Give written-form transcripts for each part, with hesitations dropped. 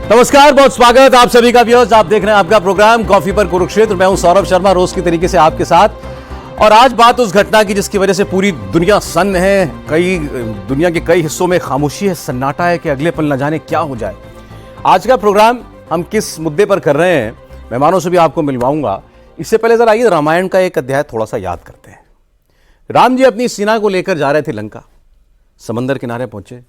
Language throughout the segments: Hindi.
नमस्कार, बहुत स्वागत आप सभी का व्यूअर्स। आप देख रहे हैं आपका प्रोग्राम कॉफी पर कुरुक्षेत्र। मैं हूं सौरभ शर्मा, रोज की तरीके से आपके साथ। और आज बात उस घटना की जिसकी वजह से पूरी दुनिया सन्न है, दुनिया के कई हिस्सों में खामोशी है, सन्नाटा है कि अगले पल न जाने क्या हो जाए। आज का प्रोग्राम हम किस मुद्दे पर कर रहे हैं, मेहमानों से भी आपको मिलवाऊंगा। इससे पहले जरा आइए रामायण का एक अध्याय थोड़ा सा याद करते हैं। राम जी अपनी सेना को लेकर जा रहे थे लंका। समंदर किनारे पहुंचे,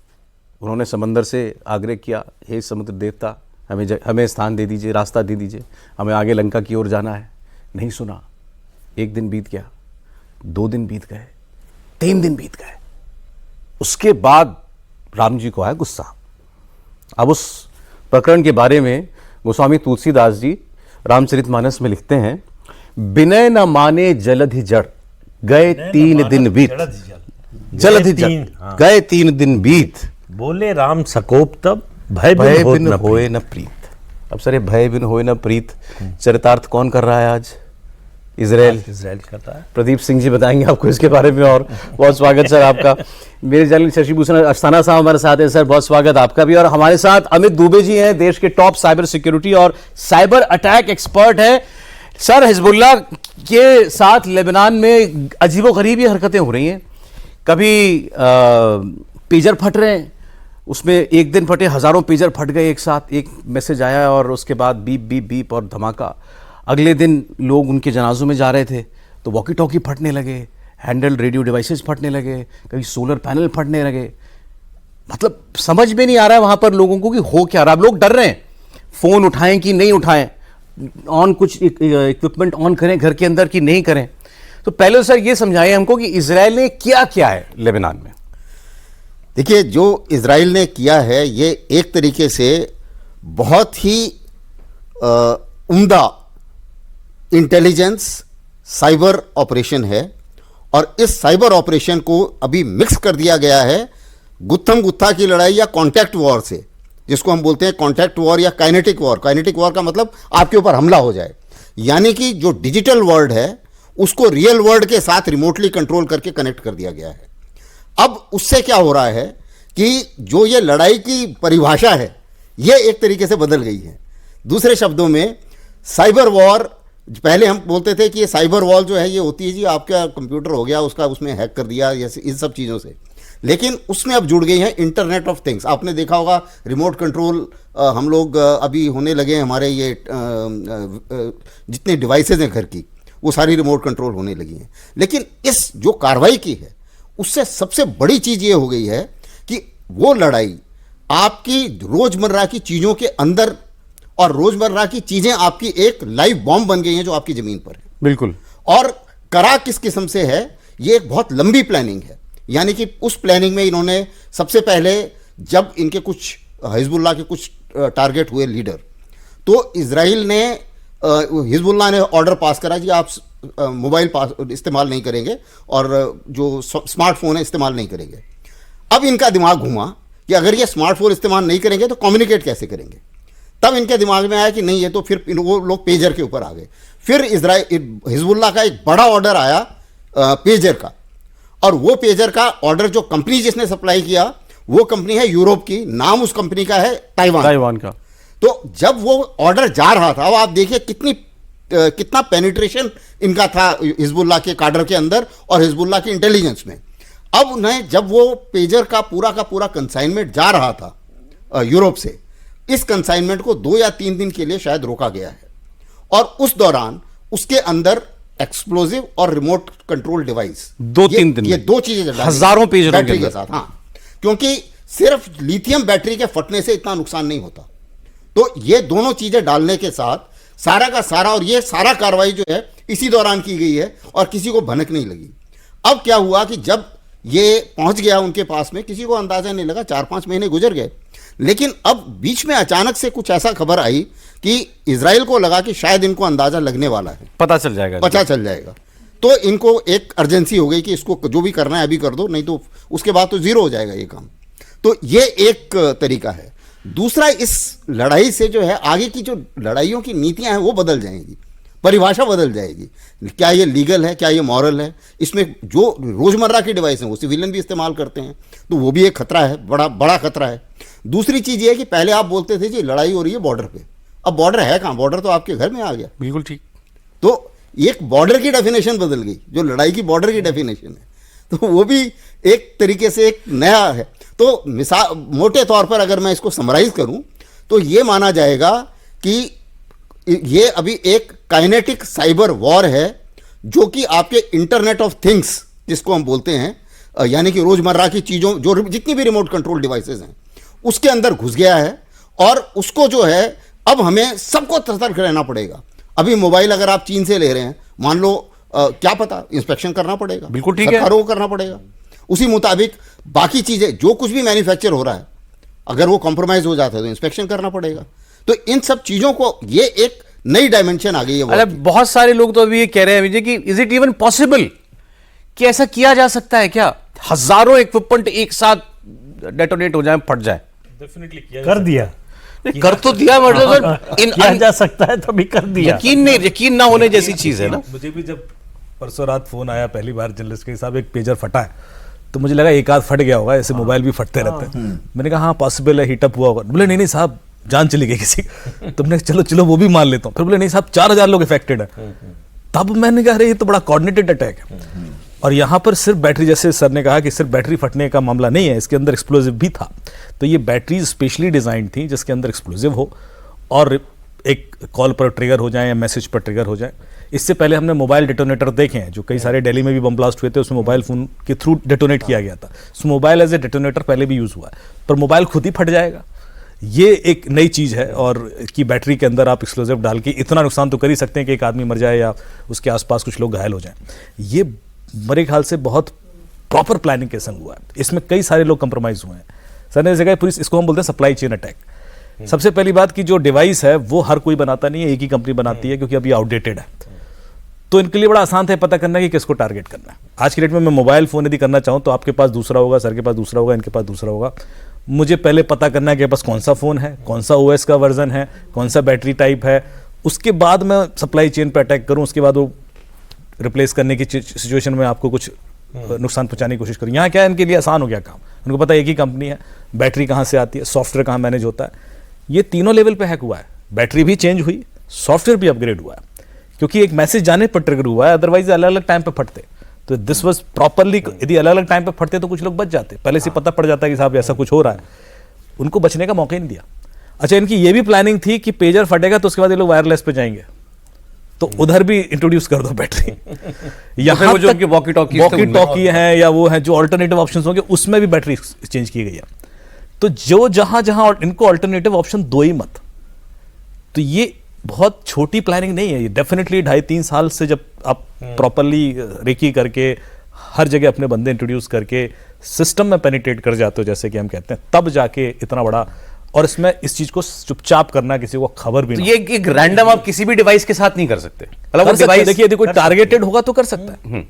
उन्होंने समंदर से आग्रह किया, हे समुद्र देवता, हमें स्थान दे दीजिए, रास्ता दे दीजिए, हमें आगे लंका की ओर जाना है। नहीं सुना। एक दिन बीत गया, 2 दिन बीत गए, 3 दिन बीत गए। उसके बाद राम जी को आया गुस्सा। अब उस प्रकरण के बारे में गोस्वामी तुलसीदास जी रामचरितमानस में लिखते हैं, विनय न माने जलधि जड़, गए 3 दिन बीत। जलधि जड़, गए 3 दिन बीत। बोले राम सकोप तब, भय बिन होए न प्रीत। अब सर, भय बिन होए न प्रीत चरितार्थ कौन कर रहा है आज? इजराइल करता है। प्रदीप सिंह जी बताएंगे आपको इसके बारे में। और बहुत स्वागत सर आपका। मेरे जर्नलिस्ट शशि भूषण अस्थाना साहब हमारे साथ हैं। सर बहुत स्वागत आपका भी। और हमारे साथ अमित दुबे जी हैं, देश के टॉप साइबर सिक्योरिटी और साइबर अटैक एक्सपर्ट हैं। सर, हिजबुल्लाह के साथ लेबनान में अजीबोगरीब ये हरकतें हो रही हैं। कभी पेजर फट रहे हैं, उसमें एक दिन फटे, हजारों पेजर फट गए एक साथ। एक मैसेज आया और उसके बाद बीप बीप बीप और धमाका। अगले दिन लोग उनके जनाजों में जा रहे थे तो वॉकी टॉकी फटने लगे, हैंडल रेडियो डिवाइसेस फटने लगे, कभी सोलर पैनल फटने लगे। मतलब समझ में नहीं आ रहा है वहां पर लोगों को कि हो क्या रहा। अब लोग डर रहे हैं, फोन उठाएं कि नहीं उठाएं, कुछ इक्विपमेंट ऑन करें घर के अंदर कि नहीं करें। तो पहले सर ये समझाइए हमको कि इजराइल ने किया क्या है लेबनान में। देखिए, जो इजराइल ने किया है ये एक तरीके से बहुत ही उम्दा इंटेलिजेंस साइबर ऑपरेशन है। और इस साइबर ऑपरेशन को अभी मिक्स कर दिया गया है गुत्थम गुत्था की लड़ाई या कॉन्टैक्ट वॉर से, जिसको हम बोलते हैं कॉन्टैक्ट वॉर या काइनेटिक वॉर। काइनेटिक वॉर का मतलब आपके ऊपर हमला हो जाए, यानी कि जो डिजिटल वर्ल्ड है उसको रियल वर्ल्ड के साथ रिमोटली कंट्रोल करके कनेक्ट कर दिया गया है। अब उससे क्या हो रहा है कि जो ये लड़ाई की परिभाषा है ये एक तरीके से बदल गई है। दूसरे शब्दों में साइबर वॉर, पहले हम बोलते थे कि ये साइबर वॉर जो है ये होती है जी आपका कंप्यूटर हो गया, उसका उसमें हैक कर दिया, इन सब चीज़ों से। लेकिन उसमें अब जुड़ गई है इंटरनेट ऑफ थिंग्स। आपने देखा होगा रिमोट कंट्रोल हम लोग अभी होने लगे हैं, हमारे ये जितने डिवाइसेज हैं घर की वो सारी रिमोट कंट्रोल होने लगी हैं। लेकिन इस जो कार्रवाई की है उससे सबसे बड़ी चीज़ ये हो गई है कि वो लड़ाई आपकी रोज़मर्रा की चीज़ों के अंदर, और रोज़मर्रा की चीज़ें आपकी एक लाइव बॉम्ब बन गई हैं जो आपकी ज़मीन पर है। बिल्कुल। और करा किस किस्म से है, ये एक बहुत लंबी प्लानिंग है। यानी कि उस प्लानिंग में इन्होंने सबसे पहले, जब इनके कुछ हिजबुल्लाह के कुछ टारगेट हुए लीडर, तो इजराइल ने हिजबुल्लाह ने ऑर्डर पास करा कि आप मोबाइल इस्तेमाल नहीं करेंगे और जो स्मार्टफोन है इस्तेमाल नहीं करेंगे। अब इनका दिमाग घुमा कि अगर ये स्मार्टफोन इस्तेमाल नहीं करेंगे तो कम्युनिकेट कैसे करेंगे। तब इनके दिमाग में आया कि नहीं, ये तो फिर वो लोग पेजर के ऊपर आ गए। फिर हिजबुल्लाह का एक बड़ा ऑर्डर आया पेजर का, और वो पेजर का ऑर्डर जो कंपनी जिसने सप्लाई किया वो कंपनी है यूरोप की, नाम उस कंपनी का है ताइवान का। तो जब वो ऑर्डर जा रहा था, अब आप देखिए कितना पेनिट्रेशन इनका था हिजबुल्लाह के काडर के अंदर और हिजबुल्लाह के इंटेलिजेंस में। अब उन्हें जब वो पेजर का पूरा कंसाइनमेंट जा रहा था यूरोप से, इस कंसाइनमेंट को 2 या 3 दिन के लिए शायद रोका गया है। और उस दौरान उसके अंदर एक्सप्लोजिव और रिमोट कंट्रोल डिवाइस 2-3 दिन, ये 2 चीजें हजारों पेजर बैटरी के साथ। हाँ, क्योंकि सिर्फ लिथियम बैटरी के फटने से इतना नुकसान नहीं होता। तो ये दोनों चीजें डालने के साथ सारा का सारा, और ये सारा कार्रवाई जो है इसी दौरान की गई है और किसी को भनक नहीं लगी। अब क्या हुआ कि जब ये पहुंच गया उनके पास में, किसी को अंदाजा नहीं लगा, 4-5 महीने गुजर गए। लेकिन अब बीच में अचानक से कुछ ऐसा खबर आई कि इजराइल को लगा कि शायद इनको अंदाजा लगने वाला है, पता चल जाएगा। तो इनको एक अर्जेंसी हो गई कि इसको जो भी करना है अभी कर दो, नहीं तो उसके बाद तो जीरो हो जाएगा ये काम। तो ये एक तरीका है। दूसरा, इस लड़ाई से जो है आगे की जो लड़ाइयों की नीतियां हैं वो बदल जाएंगी, परिभाषा बदल जाएगी। क्या ये लीगल है, क्या ये मॉरल है। इसमें जो रोजमर्रा के डिवाइस हैं वो सिविलियन भी इस्तेमाल करते हैं, तो वो भी एक खतरा है, बड़ा खतरा है। दूसरी चीज ये है कि पहले आप बोलते थे जी लड़ाई हो रही है बॉर्डर पे, अब बॉर्डर है कहाँ? बॉर्डर तो आपके घर में आ गया। बिल्कुल ठीक। तो एक बॉर्डर की डेफिनेशन बदल गई, जो लड़ाई की बॉर्डर की डेफिनेशन है, तो वो भी एक तरीके से एक नया है। तो मिसाल मोटे तौर पर अगर मैं इसको समराइज करूं तो ये माना जाएगा कि ये अभी एक काइनेटिक साइबर वॉर है, जो कि आपके इंटरनेट ऑफ थिंग्स जिसको हम बोलते हैं, यानी कि रोजमर्रा की चीजों, जो जितनी भी रिमोट कंट्रोल डिवाइसेस हैं उसके अंदर घुस गया है, और उसको जो है अब हमें सबको सतर्क रहना पड़ेगा। अभी मोबाइल अगर आप चीन से ले रहे हैं, मान लो क्या पता इंस्पेक्शन करना पड़ेगा, बिल्कुल ठीक है, सरकारों को करना पड़ेगा। उसी मुताबिक बाकी चीजें जो कुछ भी मैन्युफैक्चर हो रहा है, अगर वो कॉम्प्रोमाइज हो जाता है तो इंस्पेक्शन करना पड़ेगा। तो इन सब चीजों को, ये एक नई डायमेंशन आ गई है। अरे बहुत सारे लोग तो अभी ये कह रहे हैं विजय कि इज इट इवन पॉसिबल कि ऐसा किया जा सकता है क्या? हजारों इक्विपमेंट एक साथ डेटोनेट हो जाए, फट जाए। डेफिनेटली कर दिया, कर तो दिया, मतलब किया जा सकता है तो भी कर दिया। यकीन ना होने जैसी चीज है ना। मुझे भी जब परसों रात फोन आया पहली बार जर्नलिस्ट के साहब एक पेजर फटा है, तो मुझे लगा एक आध फट गया होगा, ऐसे मोबाइल भी फटते रहते हैं। मैंने कहा हाँ पॉसिबल है, हीटअप हुआ होगा। बोले नहीं साहब जान चली गई किसी। तुमने चलो वो भी मान लेता हूँ। फिर बोले नहीं साहब 4000 लोग इफेक्टेड है। तब मैंने कहा ये तो बड़ा कोऑर्डिनेटेड अटैक है। और यहाँ पर सिर्फ बैटरी, जैसे सर ने कहा कि सिर्फ बैटरी फटने का मामला नहीं है, इसके अंदर एक्सप्लोजिव भी था। तो ये बैटरी स्पेशली डिजाइन थी जिसके अंदर एक्सप्लोजिव हो और एक कॉल पर ट्रिगर हो जाए या मैसेज पर ट्रिगर हो जाए। इससे पहले हमने मोबाइल डेटोनेटर देखे हैं, जो कई सारे दिल्ली में भी बम ब्लास्ट हुए थे, उसमें मोबाइल फोन के थ्रू डेटोनेट किया गया था। सो मोबाइल एज ए डेटोनेटर पहले भी यूज हुआ है, पर मोबाइल खुद ही फट जाएगा, ये एक नई चीज है। और कि बैटरी के अंदर आप एक्सप्लोजिव डाल के इतना नुकसान तो कर ही सकते हैं कि एक आदमी मर जाए या उसके आसपास कुछ लोग घायल हो जाएं। ये मेरे ख्याल से बहुत प्रॉपर प्लानिंग के संग हुआ है। इसमें कई सारे लोग कंप्रोमाइज हुए हैं। सर ने जगह पूरी, इसको हम बोलते हैं सप्लाई चेन अटैक। सबसे पहली बात कि जो डिवाइस है वो हर कोई बनाता नहीं है, एक ही कंपनी बनाती है, क्योंकि अभी आउटडेटेड है। तो इनके लिए बड़ा आसान है पता करना कि किसको टारगेट करना है। आज की डेट में मैं मोबाइल फोन यदि करना चाहूँ तो आपके पास दूसरा होगा, सर के पास दूसरा होगा, इनके पास दूसरा होगा। मुझे पहले पता करना है कि पास कौन सा फोन है, कौन सा ओएस का वर्जन है, कौन सा बैटरी टाइप है, उसके बाद मैं सप्लाई चेन पर अटैक करूँ। उसके बाद वो रिप्लेस करने की सिचुएशन में आपको कुछ नुकसान पहुंचाने की कोशिश करूँ। यहाँ क्या है, इनके लिए आसान हो गया काम। उनको पता है एक ही कंपनी है, बैटरी कहाँ से आती है, सॉफ्टवेयर कहाँ मैनेज होता है। ये तीनों लेवल पे हैक हुआ है। बैटरी भी चेंज हुई, सॉफ्टवेयर भी अपग्रेड हुआ है, क्योंकि एक मैसेज जाने पर ट्रिगर हुआ है, अदरवाइज अलग अलग टाइम पे फटते। तो दिस वाज प्रॉपरली, यदि अलग अलग टाइम पे फटते तो कुछ लोग बच जाते। पहले से पता पड़ जाता है कि साहब ऐसा कुछ हो रहा है, उनको बचने का मौका ही नहीं दिया। अच्छा, इनकी ये भी प्लानिंग थी कि पेजर फटेगा तो उसके बाद ये लोग वायरलेस पे जाएंगे, तो उधर भी इंट्रोड्यूस कर दो बैटरी। यहाँ वो जो उनकी वॉकी टॉकी है या वो है जो अल्टरनेटिव ऑप्शंस होंगे, उसमें भी बैटरी चेंज की गई है। तो जो जहां जहां इनको अल्टरनेटिव ऑप्शन दो ही मत। तो ये बहुत छोटी प्लानिंग नहीं है, ये डेफिनेटली 2.5-3 साल से जब आप प्रॉपरली रेकी करके हर जगह अपने बंदे इंट्रोड्यूस करके सिस्टम में पेनिट्रेट कर जाते हो, जैसे कि हम कहते हैं, तब जाके इतना बड़ा। और इसमें इस चीज को चुपचाप करना, किसी को खबर भी तो नहीं। ये एक रैंडम आप किसी भी डिवाइस के साथ नहीं कर सकते। मतलब वो डिवाइस, देखिए, यदि कोई टारगेटेड होगा तो कर सकता है।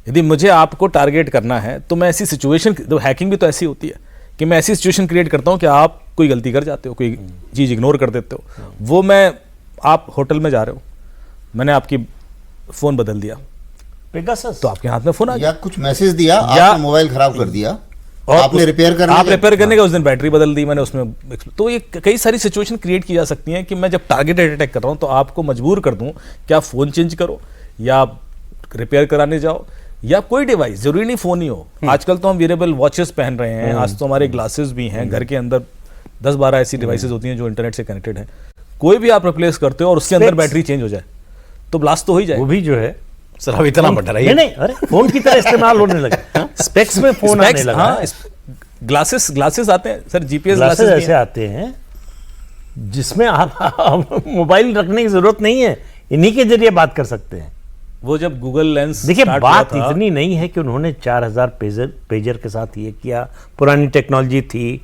यदि मुझे आपको टारगेट करना है तो मैं ऐसी सिचुएशन, तो हैकिंग भी तो ऐसी होती है कि मैं ऐसी सिचुएशन क्रिएट करता हूं कि आप कोई गलती कर जाते हो, कोई चीज इग्नोर कर देते हो। वो आप होटल में जा रहे हो, मैंने आपकी फोन बदल दिया, पेगासस, तो आपके हाथ में फोन आ गया, या कुछ मैसेज दिया, या आपने मोबाइल खराब कर दिया, और आपने रिपेयर करने का उस दिन बैटरी बदल दी मैंने उसमें। तो ये कई सारी सिचुएशन क्रिएट की जा सकती हैं कि मैं जब टारगेटेड अटैक कर रहा हूं तो आपको मजबूर कर दूं कि आप फोन चेंज करो या रिपेयर कराने जाओ, या कोई डिवाइस, जरूरी नहीं फोन ही हो। आजकल तो हम वेरेबल वॉचेस पहन रहे हैं, आज तो हमारे ग्लासेस भी हैं, घर के अंदर 10-12 ऐसी डिवाइसेस होती हैं जो इंटरनेट से कनेक्टेड है। कोई भी आप रिप्लेस करते हो और उसके अंदर बैटरी चेंज हो जाए तो ब्लास्ट तो हो ही जाए। वो भी जो है सर अब इतना बढ़ रहा है। नहीं, अरे फोन की तरह इस्तेमाल होने लगा, स्पेक्स में फोन आने लगा। ग्लासेस आते हैं सर, जीपीएस ग्लासेस ऐसे आते हैं जिसमें आप मोबाइल रखने की जरूरत नहीं है, इन्हीं के जरिए बात कर सकते हैं। वो जब गूगल लेंस, देखिए बात इतनी नहीं है कि उन्होंने 4000 पेजर के साथ ये किया, पुरानी टेक्नोलॉजी थी,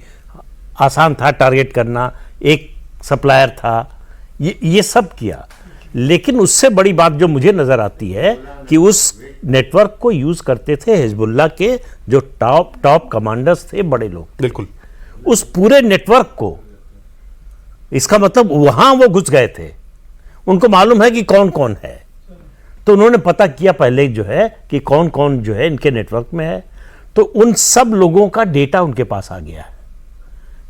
आसान था टारगेट करना, एक सप्लायर था, ये सब किया। लेकिन उससे बड़ी बात जो मुझे नजर आती है कि उस नेटवर्क को यूज करते थे हिजबुल्लाह के जो टॉप कमांडर्स थे, बड़े लोग, बिल्कुल उस पूरे नेटवर्क को, इसका मतलब वहां वो घुस गए थे, उनको मालूम है कि कौन कौन है, तो उन्होंने पता किया पहले जो है कि कौन कौन जो है इनके नेटवर्क में है, तो उन सब लोगों का डेटा उनके पास आ गया है।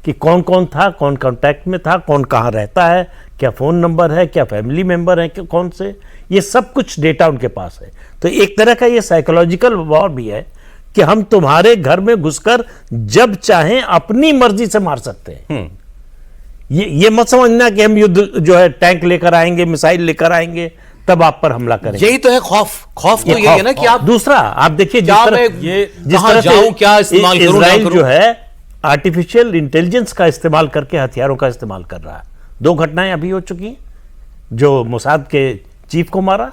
कि कौन कौन था, कौन कांटेक्ट में था, कौन कहाँ रहता है, क्या फ़ोन नंबर है, क्या फैमिली मेंबर है, क्या कौन से, ये सब कुछ डेटा उनके पास है। तो एक तरह का ये साइकोलॉजिकल वॉर भी है कि हम तुम्हारे घर में घुसकर जब चाहें अपनी मर्जी से मार सकते हैं। ये मत समझना कि हम युद्ध जो है टैंक लेकर आएंगे, मिसाइल लेकर आएंगे, तब आप पर हमला करेंगे। यही तो है खौफ तो यही है ना कि आप दूसरा आप देखिए क्या मैं जिस कहां तरह जाऊं, क्या इस्तेमाल करूं, ना इजराइल करूं। जो है आर्टिफिशियल इंटेलिजेंस का इस्तेमाल करके हथियारों का इस्तेमाल कर रहा है। 2 घटनाएं अभी हो चुकी हैं, जो मोसाद के चीफ को मारा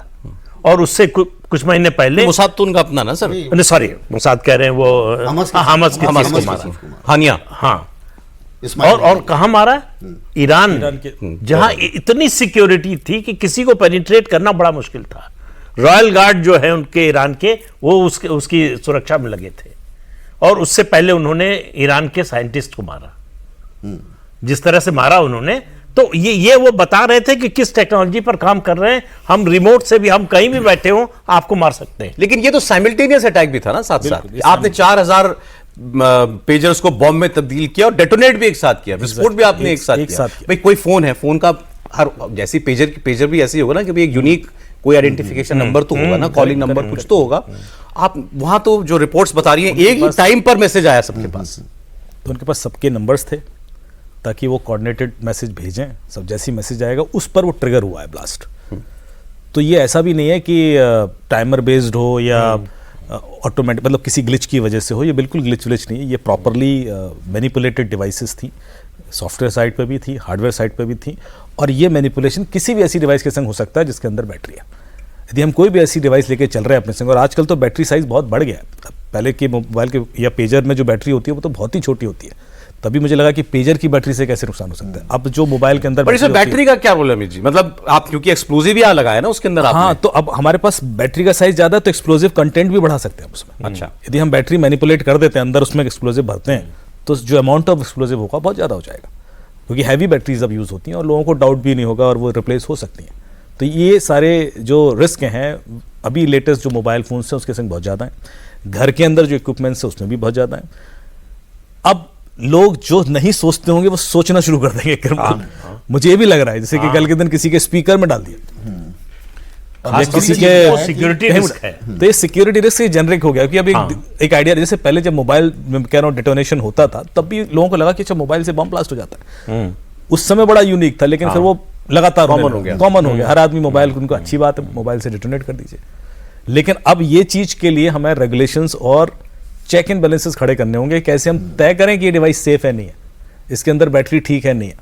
और उससे कुछ महीने पहले मुसाद तो उनका अपना ना सर, नहीं सॉरी मोसाद कह रहे हैं वो हमास के हमास के हमास चीफ के को मारा। चीफ को मारा। हानिया हाँ इस्माइल और कहां मारा? ईरान के जहां इतनी सिक्योरिटी थी कि किसी को पेनिट्रेट करना बड़ा मुश्किल था। रॉयल गार्ड जो है उनके ईरान के, वो उसकी सुरक्षा में लगे थे और उससे पहले उन्होंने ईरान के साइंटिस्ट को मारा। जिस तरह से मारा उन्होंने, तो ये वो बता रहे थे कि किस टेक्नोलॉजी पर काम कर रहे हैं, हम रिमोट से भी, हम कहीं भी बैठे हो आपको मार सकते हैं। लेकिन ये तो साइमल्टेनियस अटैक भी था ना साथ साथ। आपने 4000 पेजर्स को बॉम्ब में तब्दील किया और डेटोनेट भी एक साथ किया, विस्फोट भी आपने एक साथ किया। भाई कोई फोन है, फोन का हर जैसी पेजर भी ऐसी होगा ना कि भाई एक यूनिक कोई आइडेंटिफिकेशन नंबर तो होगा ना, कॉलिंग नंबर कुछ तो होगा। आप वहां तो जो रिपोर्ट्स बता रही हैं एक ही टाइम पर मैसेज आया सबके पास, तो उनके पास सबके नंबर्स थे ताकि वो कोऑर्डिनेटेड मैसेज भेजें। सब जैसी मैसेज आएगा उस पर वो ट्रिगर हुआ है ब्लास्ट। तो ये ऐसा भी नहीं है कि टाइमर बेस्ड हो या ऑटोमेटिक, मतलब किसी ग्लिच की वजह से हो। ये बिल्कुल ग्लिच नहीं है, ये प्रॉपरली मैनिपुलेटेड डिवाइसेस थी, सॉफ्टवेयर साइड पे भी थी, हार्डवेयर साइड पे भी थी। और ये मैनिपुलेशन किसी भी ऐसी डिवाइस के संग हो सकता है जिसके अंदर बैटरी है। यदि हम कोई भी ऐसी डिवाइस लेके चल रहे हैं अपने संग, और आजकल तो बैटरी साइज बहुत बढ़ गया है। पहले के मोबाइल के या पेजर में जो बैटरी होती है वो तो बहुत ही छोटी होती है, तभी मुझे लगा कि पेजर की बैटरी से कैसे नुकसान हो सकता है। अब जो मोबाइल के अंदर पर इसमें बैटरी का क्या रोल है अमित जी? मतलब आप क्योंकि एक्सप्लोजिव ही लगाया है ना उसके अंदर आपने। हाँ, तो अब हमारे पास बैटरी का साइज ज्यादा है तो एक्सप्लोजिव कंटेंट भी बढ़ा सकते हैं उसमें। अच्छा। यदि हम बैटरी मैनिपुलेट कर देते हैं, अंदर उसमें एक्सप्लोजिव भरते हैं, तो जो अमाउंट ऑफ एक्सप्लोजिव होगा बहुत ज्यादा हो जाएगा, क्योंकि हैवी बैटरीज अब यूज होती हैं और लोगों को डाउट भी नहीं होगा और वो रिप्लेस हो सकती हैं। तो ये सारे जो रिस्क हैं अभी लेटेस्ट जो मोबाइल फोन्स हैं उसके संग बहुत ज़्यादा हैं। घर के अंदर जो इक्विपमेंट्स है उसमें भी बहुत ज़्यादा हैं। अब लोग जो नहीं सोचते होंगे वो सोचना शुरू कर देंगे क्रिमिनल। मुझे ये भी लग रहा है जैसे कि कल के दिन किसी के स्पीकर में डाल दिया, या किसी के सिक्योरिटी रिस्क है। तो ये सिक्योरिटी रिस्क जनरेट हो गया। कि अब एक आइडिया, जैसे पहले जब मोबाइल में कह रहा हूँ डिटोनेशन होता था तब भी लोगों को लगा कि अच्छा मोबाइल से बम ब्लास्ट हो जाता है। उस समय बड़ा यूनिक था, लेकिन फिर वो लगातार कॉमन हो गया। हर आदमी मोबाइल, उनको अच्छी बात है मोबाइल से डिटोनेट कर दीजिए। लेकिन अब ये चीज के लिए हमें रेगुलेशंस और चेक इन बैलेंसेस खड़े करने होंगे। कैसे हम तय करें कि ये डिवाइस सेफ है नहीं है, इसके अंदर बैटरी ठीक है नहीं है,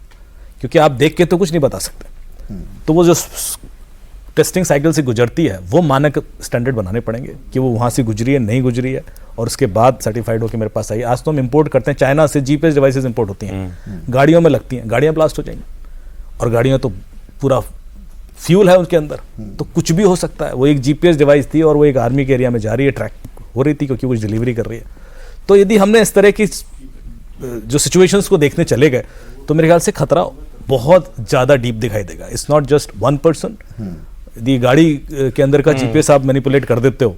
क्योंकि आप देख के तो कुछ नहीं बता सकते। तो वो जो टेस्टिंग साइकिल से गुजरती है वो मानक स्टैंडर्ड बनाने पड़ेंगे कि वो वहाँ से गुजरी है नहीं गुजरी है, और उसके बाद सर्टिफाइड होकर मेरे पास आई। आज तो हम इंपोर्ट करते हैं चाइना से, जीपीएस डिवाइसेस इंपोर्ट होती हैं, गाड़ियों में लगती हैं, गाड़ियाँ ब्लास्ट हो जाएंगी, और गाड़ियाँ तो पूरा फ्यूल है उनके अंदर, तो कुछ भी हो सकता है। वो एक जीपीएस डिवाइस थी और वो एक आर्मी के एरिया में जा रही है, ट्रैक हो रही थी क्योंकि कुछ डिलीवरी कर रही है। तो यदि हमने इस तरह की जो सिचुएशंस को देखने चले गए तो मेरे ख्याल से खतरा बहुत ज़्यादा डीप दिखाई देगा। It's not just one person. यदि गाड़ी के अंदर का जीपीएस आप मैनिपुलेट कर देते हो,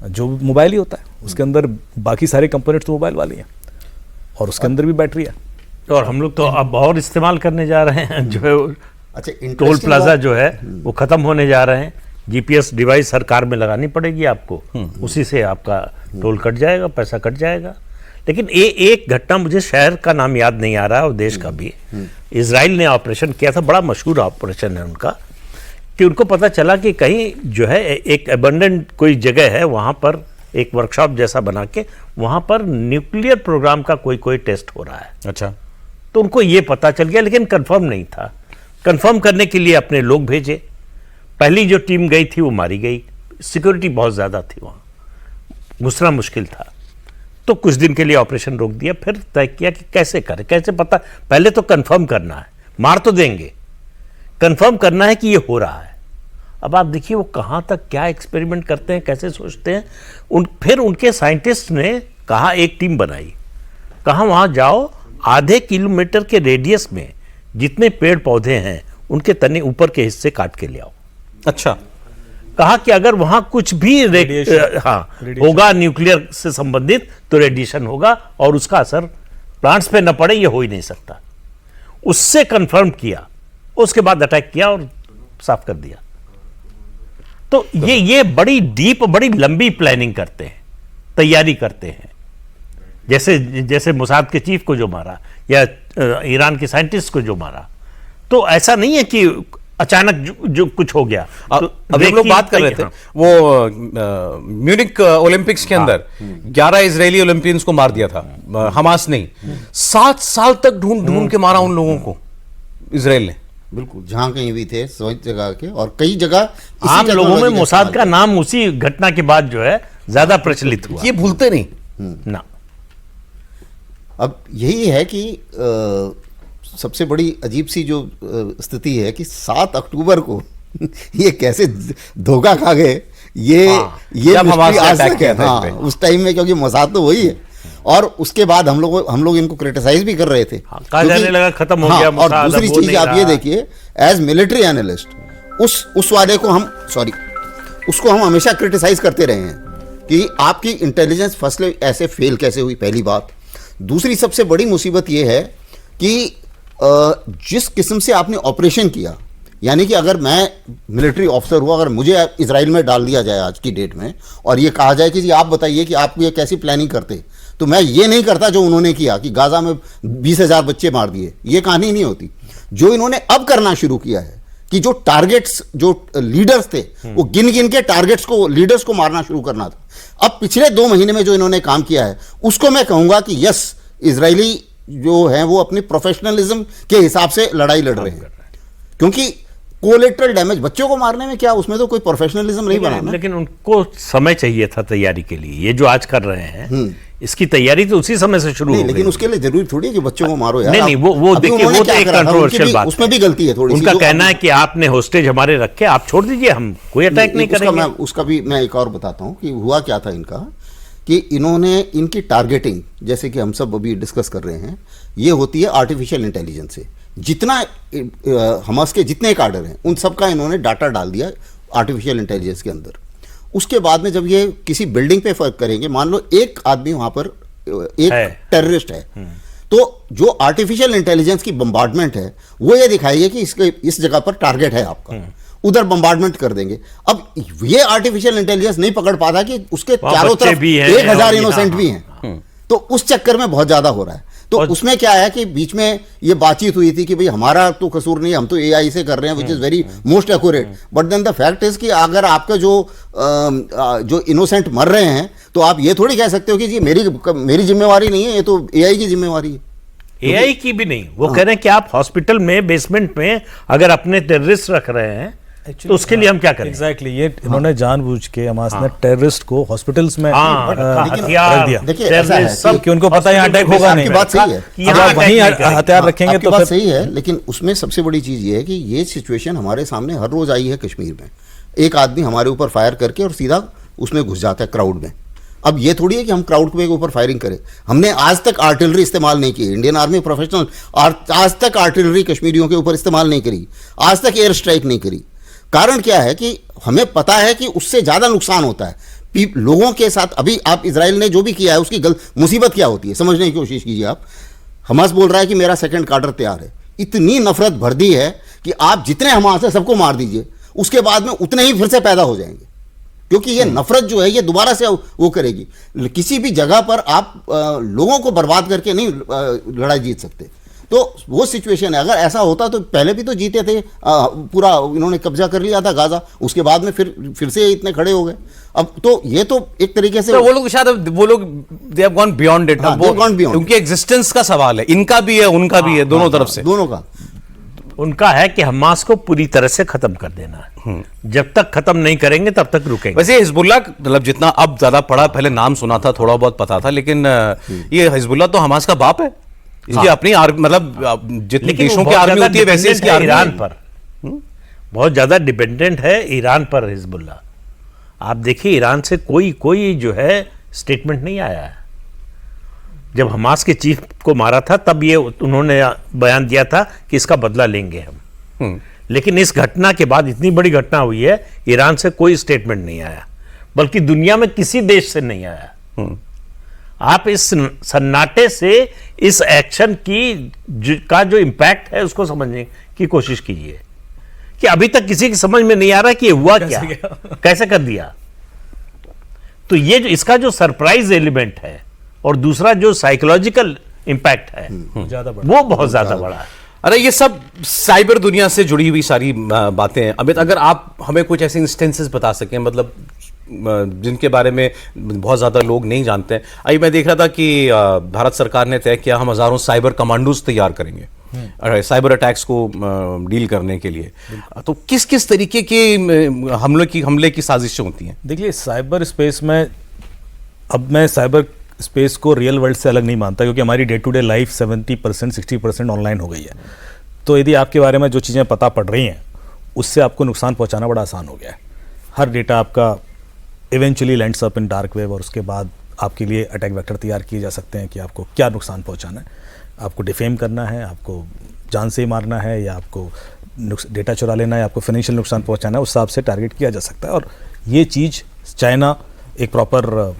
जो मोबाइल ही होता है उसके अंदर बाकी सारे कंपोनेंट्स तो मोबाइल वाले हैं, और उसके अंदर भी बैटरी है। और हम लोग तो अब और इस्तेमाल करने जा रहे हैं, जो है अच्छा, टोल interesting प्लाजा बात- जो है वो खत्म होने जा रहे हैं। जीपीएस डिवाइस हर कार में लगानी पड़ेगी आपको, उसी से आपका टोल कट जाएगा, पैसा कट जाएगा। लेकिन एक घटना, मुझे शहर का नाम याद नहीं आ रहा और देश का भी, इजराइल ने ऑपरेशन किया था, बड़ा मशहूर ऑपरेशन है उनका, कि उनको पता चला कि कहीं जो है एक अबंडेंट कोई जगह है, वहाँ पर एक वर्कशॉप जैसा बना के वहाँ पर न्यूक्लियर प्रोग्राम का कोई टेस्ट हो रहा है। अच्छा। तो उनको ये पता चल गया, लेकिन कंफर्म नहीं था। कंफर्म करने के लिए अपने लोग भेजे, पहली जो टीम गई थी वो मारी गई, सिक्योरिटी बहुत ज़्यादा थी, वहाँ घुसना मुश्किल था। तो कुछ दिन के लिए ऑपरेशन रोक दिया, फिर तय किया कि कैसे करें, कैसे पता, पहले तो कंफर्म करना है, मार तो देंगे, कंफर्म करना है कि ये हो रहा है। अब आप देखिए वो कहाँ तक क्या एक्सपेरिमेंट करते हैं, कैसे सोचते हैं। फिर उनके साइंटिस्ट ने कहा, एक टीम बनाई, कहा वहाँ जाओ, आधे किलोमीटर के रेडियस में जितने पेड़ पौधे हैं उनके तने ऊपर के हिस्से काट के ले आओ। अच्छा। कहा कि अगर वहां कुछ भी होगा न्यूक्लियर से संबंधित तो रेडिएशन होगा और उसका असर प्लांट्स पे न पड़े, ये हो ही नहीं सकता। उससे कंफर्म किया, उसके बाद अटैक किया और साफ कर दिया। तो ये बड़ी डीप, बड़ी लंबी प्लानिंग करते हैं, तैयारी करते हैं। जैसे मोसाद के चीफ को जो मारा या ईरान के साइंटिस्ट को जो मारा, तो ऐसा नहीं है कि अचानक जो कुछ हो गया। तो अभी हम लोग बात कर रहे थे वो म्यूनिक ओलंपिक्स के अंदर 11 इजरायली ओलंपियंस को मार दिया था हमास ने। 7 साल तक ढूंढ ढूंढ के मारा उन लोगों को इजराइल ने। बिल्कुल, जहां कहीं भी थे सभी जगह के, और कई जगह आम लोगों में मोसाद का नाम उसी घटना के बाद जो है ज्यादा प्रचलित हुआ। ये भूलते नहीं ना। अब यही है कि सबसे बड़ी अजीब सी जो स्थिति है कि 7 अक्टूबर को ये कैसे धोखा खा गए, ये जब हमास mystery आज attack तक किया है। था हाँ, इस पे। उस टाइम में, क्योंकि मोसाद तो वही है। और उसके बाद हम लोग इनको क्रिटिसाइज भी कर रहे थे, कहा जाने लगा खत्म हो गया और मोसाद, दूसरी अब वो चीज नहीं आप ये रहा। देखिए, एज मिलिट्री एनालिस्ट उस वाले को हम उसको हम हमेशा क्रिटिसाइज करते रहे हैं कि आपकी इंटेलिजेंस फसलें ऐसे फेल कैसे हुई, पहली बात। दूसरी सबसे बड़ी मुसीबत ये है कि जिस किस्म से आपने ऑपरेशन किया, यानी कि अगर मैं मिलिट्री ऑफिसर हुआ, अगर मुझे इजराइल में डाल दिया जाए आज की डेट में और ये कहा जाए कि जी आप बताइए कि आप ये कैसी प्लानिंग करते, तो मैं ये नहीं करता जो उन्होंने किया कि गाजा में 20,000 बच्चे मार दिए। ये कहानी नहीं होती। जो इन्होंने अब करना शुरू किया है कि जो टारगेट्स, जो लीडर्स थे, वो गिन गिन के टारगेट्स को, लीडर्स को मारना शुरू करना था। अब पिछले 2 महीने में जो इन्होंने काम किया है, उसको मैं कहूंगा कि यस, इजरायली जो है वो अपनी प्रोफेशनलिज्म के हिसाब से लड़ाई लड़ रहे हैं। क्योंकि कोलेटरल डैमेज बच्चों को मारने में क्या, उसमें तो कोई प्रोफेशनलिज्म नहीं बनाना। लेकिन उनको समय चाहिए था तैयारी के लिए। ये जो आज कर रहे हैं, इसकी तैयारी तो उसी समय से शुरू हो नहीं, गई। लेकिन उसके लिए जरूरी थोड़ी है कि बच्चों को मारो यार। नहीं, वो अभी देखिए, उन्होंने वो तो क्या एक करा था, कंट्रोवर्शियल बात उसमें भी गलती है थोड़ी सी। उनका कहना है कि आपने होस्टेज हमारे रखे, आप छोड़ दीजिए, हम कोई अटैक नहीं करेंगे। उसका भी मैं एक और बताता हूं कि हुआ क्या था इनका, कि इन्होंने इनकी टारगेटिंग, जैसे कि हम सब अभी डिस्कस कर रहे हैं, ये होती है आर्टिफिशियल इंटेलिजेंस से। जितना हमास के जितने कार्डर हैं उन सब का इन्होंने डाटा डाल दिया आर्टिफिशियल इंटेलिजेंस के अंदर। उसके बाद में जब ये किसी बिल्डिंग पे फर्क करेंगे, मान लो एक आदमी वहां पर एक टेररिस्ट है, तो जो आर्टिफिशियल इंटेलिजेंस की बम्बार्डमेंट है वो ये दिखाएगी कि इस जगह पर टारगेट है आपका, उधर बम्बार्डमेंट कर देंगे। अब ये आर्टिफिशियल इंटेलिजेंस नहीं पकड़ पाता कि उसके चारों तरफ भी 1000 इनोसेंट भी हैं, तो उस चक्कर में बहुत ज्यादा हो रहा है। तो उसमें क्या है कि बीच में ये बातचीत हुई थी कि भाई हमारा तो कसूर नहीं, हम तो एआई से कर रहे हैं, which is very most accurate, but then the fact is कि अगर आपका जो इनोसेंट मर रहे हैं, तो आप ये थोड़ी कह सकते हो कि जी मेरी जिम्मेवारी नहीं है, ये तो एआई की जिम्मेवारी है। एआई की भी नहीं। वो कह रहे हैं कि आप हॉस्पिटल में बेसमेंट में अगर अपने टेररिस्ट रख रहे हैं, तो उसके लिए हम क्या करें? एग्जैक्टली, ये इन्होंने जानबूझ के हमास ने टेररिस्ट को हॉस्पिटल्स में हथियार, रख दिया। देखिए, ऐसा है सब कि उनको पता है यहाँ अटैक होगा नहीं। आपकी बात सही है, यहाँ अगर अटैक वहीं नहीं करेंगे। हथियार रखेंगे आपकी तो बात फिर सही है, लेकिन उसमें सबसे बड़ी चीज ये है कि ये सिचुएशन हमारे सामने हर रोज आई है कश्मीर में। एक आदमी हमारे ऊपर फायर करके और सीधा उसमें घुस जाता है क्राउड में। अब ये थोड़ी है कि हम क्राउड के ऊपर फायरिंग करें। हमने आज तक आर्टिलरी इस्तेमाल नहीं की, इंडियन आर्मी प्रोफेशनल आज तक आर्टिलरी कश्मीरियों के ऊपर इस्तेमाल नहीं करी, आज तक एयर स्ट्राइक नहीं करी। कारण क्या है कि हमें पता है कि उससे ज्यादा नुकसान होता है लोगों के साथ। अभी आप इजराइल ने जो भी किया है उसकी मुसीबत क्या होती है समझने की कोशिश कीजिए आप। हमास बोल रहा है कि मेरा सेकंड कार्डर तैयार है। इतनी नफरत भर दी है कि आप जितने हमास है सबको मार दीजिए, उसके बाद में उतने ही फिर से पैदा हो जाएंगे, क्योंकि ये नफरत जो है ये दोबारा से वो करेगी। किसी भी जगह पर आप लोगों को बर्बाद करके नहीं लड़ाई जीत सकते। तो वो सिचुएशन है। अगर ऐसा होता तो पहले भी तो जीते थे, पूरा इन्होंने कब्जा कर लिया था गाजा, उसके बाद में फिर से इतने खड़े हो गए। अब तो ये तो एक तरीके से तो वो लोग शायद वो लोग they have gone beyond it. हाँ, they have gone beyond. उनके एग्जिस्टेंस का सवाल है, इनका भी है उनका भी है, दोनों तरफ से। दोनों का उनका है कि हमास को पूरी तरह से खत्म कर देना है। जब तक खत्म नहीं करेंगे तब तक रुकेंगे। वैसे हिजबुल्लाह मतलब जितना अब ज्यादा पढ़ा, पहले नाम सुना था, थोड़ा बहुत पता था, लेकिन ये हिजबुल्लाह तो हमास का बाप है। इसकी अपनी मतलब जितने देशों की आर्मी होती है वैसे इसकी आर्मी ईरान पर बहुत ज्यादा डिपेंडेंट है, ईरान पर हिजबुल्लाह। आप देखिए ईरान से कोई जो है स्टेटमेंट नहीं आया है। जब हमास के चीफ को मारा था तब ये उन्होंने बयान दिया था कि इसका बदला लेंगे हम। लेकिन इस घटना के बाद, इतनी बड़ी घटना हुई है, ईरान से कोई स्टेटमेंट नहीं आया, बल्कि दुनिया में किसी देश से नहीं आया। आप इस सन्नाटे से इस एक्शन का जो इम्पैक्ट है उसको समझने की कोशिश कीजिए कि अभी तक किसी की समझ में नहीं आ रहा कि ये हुआ क्या, कैसे कर दिया। तो ये जो इसका जो सरप्राइज एलिमेंट है और दूसरा जो साइकोलॉजिकल इम्पैक्ट है ज्यादा बड़ा, वो बहुत ज्यादा बड़ा है। अरे ये सब साइबर दुनिया से जुड़ी हुई सारी बातें हैं। अमित, अगर आप हमें कुछ ऐसे इंस्टेंसेस बता सकें, मतलब जिनके बारे में बहुत ज़्यादा लोग नहीं जानते हैं। अभी मैं देख रहा था कि भारत सरकार ने तय किया हम हज़ारों साइबर कमांडोज तैयार करेंगे साइबर अटैक्स को डील करने के लिए। तो किस किस तरीके के हमले की साजिशें होती हैं? देखिए, साइबर स्पेस में अब मैं साइबर स्पेस को रियल वर्ल्ड से अलग नहीं मानता, क्योंकि हमारी day to day life 70% 60% online हो गई है। तो यदि आपके बारे में जो चीज़ें पता पड़ रही हैं उससे आपको नुकसान पहुंचाना बड़ा आसान हो गया है। हर डेटा आपका eventually lands up in dark web, और उसके बाद आपके लिए अटैक वेक्टर तैयार किए जा सकते हैं कि आपको क्या नुकसान पहुंचाना है। आपको डिफेम करना है, आपको जान से ही मारना है, या आपको डेटा चुरा लेना है, आपको फाइनेंशियल नुकसान पहुंचाना है, उस हिसाब से टारगेट किया जा सकता है। और ये चीज़ चाइना एक प्रॉपर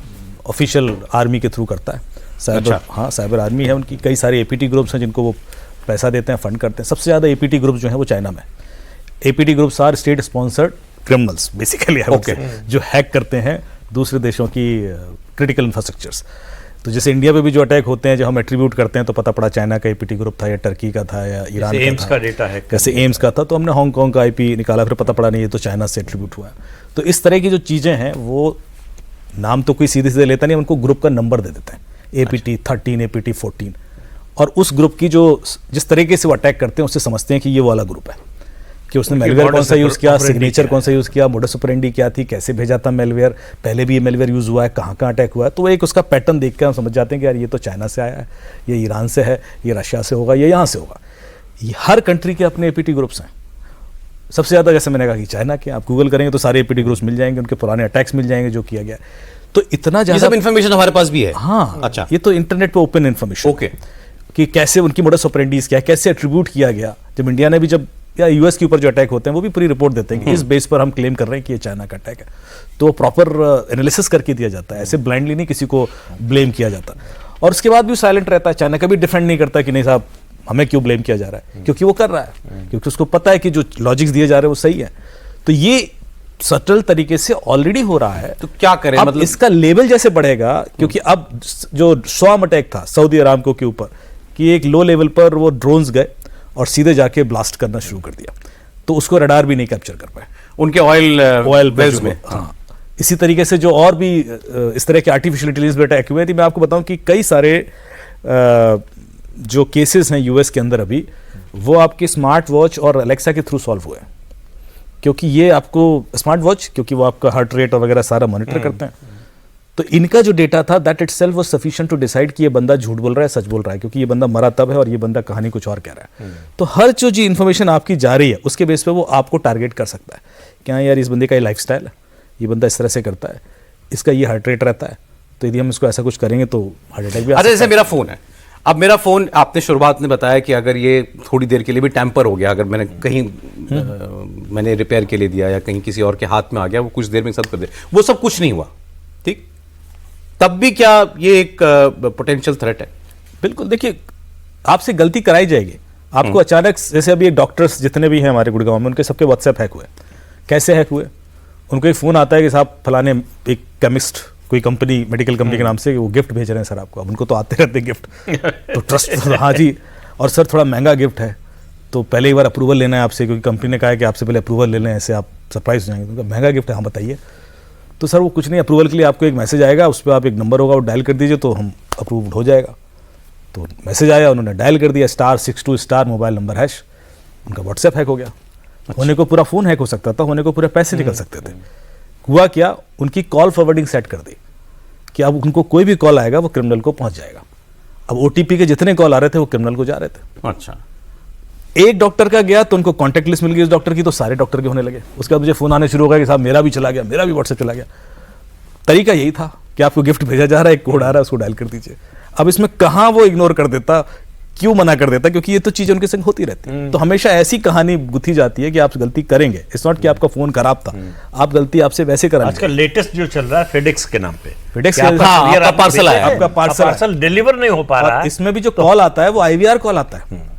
ऑफिशियल आर्मी के थ्रू करता है। साइबर, हाँ, साइबर आर्मी है उनकी। कई सारे एपीटी ग्रुप्स हैं जिनको वो पैसा देते हैं, फंड करते हैं। सबसे ज़्यादा एपीटी ग्रुप जो हैं वो चाइना में। APT groups are state sponsored criminals basically, जो हैक करते हैं दूसरे देशों की क्रिटिकल इंफ्रास्ट्रक्चर्स। तो जैसे इंडिया पे भी जो अटैक होते हैं, जो हम एट्रीब्यूट करते हैं, तो पता पड़ा चाइना का एपीटी ग्रुप था, या टर्की का था, या ईरान एम्स का डेटा है, कैसे एम्स का था, तो हमने हांगकांग का आईपी निकाला, फिर पता पड़ा नहीं ये तो चाइना से एट्रीब्यूट हुआ है। तो इस तरह की जो चीज़ें हैं वो नाम तो कोई सीधे सीधे लेता नहीं, उनको ग्रुप का नंबर दे देते हैं, APT 13, APT 14, और उस ग्रुप की जिस तरीके से वो अटैक करते हैं उससे समझते हैं कि ये वाला ग्रुप है, कि उसने मेलवेयर कौन सा यूज़ किया, सिग्नेचर कौन सा यूज़ किया, मोडस ऑपरेंडी क्या थी, कैसे भेजा था मेलवेयर, पहले भी ये मेलवेयर यूज़ हुआ है, कहाँ कहाँ अटैक हुआ है। तो एक उसका पैटर्न देख के हम समझ जाते हैं कि यार ये तो चाइना से आया है, ये ईरान से है, ये रशिया से होगा, ये यहाँ से होगा। ये हर कंट्री के अपने APT ग्रुप्स हैं। सबसे ज़्यादा, जैसे मैंने कहा, कि चाइना के, आप गूगल करेंगे तो सारे APT ग्रुप्स मिल जाएंगे, उनके पुराने अटैक्स मिल जाएंगे जो किया गया। तो इतना ज़्यादा सब इन्फॉर्मेशन हमारे पास भी है। हाँ, अच्छा, ये तो इंटरनेट पे ओपन इन्फॉर्मेशन। ओके, कि कैसे उनकी मोडस ऑपरेंडीज क्या है, कैसे एट्रीब्यूट किया गया। जब इंडिया ने भी, जब या यूएस के ऊपर जो अटैक होते हैं वो भी पूरी रिपोर्ट देते हैं कि इस बेस पर हम क्लेम कर रहे हैं कि ये चाइना का अटैक है। तो प्रॉपर एनालिसिस करके दिया जाता है, ऐसे ब्लाइंडली नहीं किसी को ब्लेम किया जाता। और उसके बाद भी साइलेंट रहता है, चाइना कभी डिफेंड नहीं करता कि नहीं साहब हमें क्यों ब्लेम किया जा रहा है, क्योंकि वो कर रहा है, क्योंकि उसको पता है कि जो लॉजिक्स दिए जा रहे हैं वो सही है। तो ये सटल तरीके से ऑलरेडी हो रहा है। तो क्या करें, अब मतलब इसका लेवल जैसे बढ़ेगा, क्योंकि अब जो स्वाम अटैक था सऊदी अरामको के ऊपर, कि एक लो लेवल पर वो ड्रोन्स गए और सीधे जाके ब्लास्ट करना शुरू कर दिया, तो उसको रडार भी नहीं कैप्चर कर पाए उनके ऑयल वेल्स में। हाँ, इसी तरीके से जो और भी इस तरह के आर्टिफिशियल इंटेलिजेंस पे अटैक हुए थे। मैं आपको बताऊं कि कई सारे जो केसेस हैं यूएस के अंदर अभी, वो आपके स्मार्ट वॉच और अलेक्सा के थ्रू सॉल्व हुए हैं। क्योंकि ये आपको स्मार्ट वॉच, क्योंकि वो आपका हार्ट रेट और वगैरह सारा मॉनिटर करते हैं, तो इनका जो डेटा था that itself was sufficient to decide कि ये बंदा झूठ बोल रहा है, सच बोल रहा है, क्योंकि ये बंदा मरा तब है और ये बंदा कहानी कुछ और कह रहा है। तो हर जो जी इन्फॉर्मेशन आपकी जा रही है उसके बेस पे वो आपको टारगेट कर सकता है कि हाँ यार इस बंदे का ये लाइफस्टाइल है, ये बंदा इस तरह से करता है, इसका ये हार्ट रेट रहता है, तो यदि हम इसको ऐसा कुछ करेंगे तो हार्ट अटैक भी आ सकता है। जैसे मेरा फोन है, अब मेरा फोन, आपने शुरुआत में बताया कि अगर ये थोड़ी देर के लिए भी टैंपर हो गया, अगर मैंने कहीं मैंने रिपेयर के लिए दिया या कहीं किसी और के हाथ में आ गया, वो कुछ देर में सब कर दे, वो सब कुछ नहीं हुआ, ठीक, तब भी क्या ये एक पोटेंशियल थ्रेट है? बिल्कुल। देखिए, आपसे गलती कराई जाएगी, आपको अचानक, जैसे अभी डॉक्टर्स जितने भी हैं हमारे गुड़गांव में, उनके सबके व्हाट्सएप हैक हुए। कैसे हैक हुए? उनको एक फ़ोन आता है कि साहब फलाने एक केमिस्ट, कोई कंपनी, मेडिकल कंपनी के नाम से वो गिफ्ट भेज रहे हैं सर आपको। अब उनको तो आते रहते गिफ्ट तो ट्रस्ट, हाँ जी, और सर थोड़ा महंगा गिफ्ट है, तो पहले एक बार अप्रूवल लेना है आपसे, क्योंकि कंपनी ने कहा है कि आपसे पहले अप्रूवल ले लें, ऐसे आप सरप्राइज हो जाएंगे। तो महंगा गिफ्ट है, हाँ बताइए। तो सर वो कुछ नहीं, अप्रूवल के लिए आपको एक मैसेज आएगा, उस पर आप एक नंबर होगा वो डायल कर दीजिए तो हम अप्रूव्ड हो जाएगा। तो मैसेज आया, उन्होंने डायल कर दिया *62* मोबाइल नंबर हैश, उनका व्हाट्सएप हैक हो गया। होने को पूरा फ़ोन हैक हो सकता था, होने को पूरे पैसे निकल सकते थे। हुआ क्या, उनकी कॉल फॉरवर्डिंग सेट कर दी कि अब उनको कोई भी कॉल आएगा वो क्रिमिनल को पहुंच जाएगा। अब OTP के जितने कॉल आ रहे थे वो क्रिमिनल को जा रहे थे। अच्छा, एक डॉक्टर का गया तो उनको कॉन्टैक्ट लिस्ट मिल गई उस डॉक्टर की, तो सारे डॉक्टर के होने लगे। उसके बाद मुझे फोन आने शुरू हो गया कि साहब मेरा भी चला गया, मेरा भी व्हाट्सएप चला गया। तरीका यही था कि आपको गिफ्ट भेजा जा रहा है, एक कोड आ रहा है, उसको डायल कर दीजिए। अब इसमें कहाँ वो इग्नोर कर देता क्यों मना कर देता, क्योंकि ये तो चीजें उनके संग होती रहती है। तो हमेशा ऐसी कहानी गुथी जाती है कि आप गलती करेंगे, इट्स नॉट कि आपका फोन खराब था, आप गलती आपसे वैसे करा आजकल लेटेस्ट जो चल रहा है फेडेक्स के नाम पे, FedEx कि आपका हाँ, courier आपका आपको parcel भेजा आया, है, आपका parcel पार्सल डिलीवर नहीं हो पा रहा और है। इसमें भी जो कॉल आता है वो IVR कॉल आता है,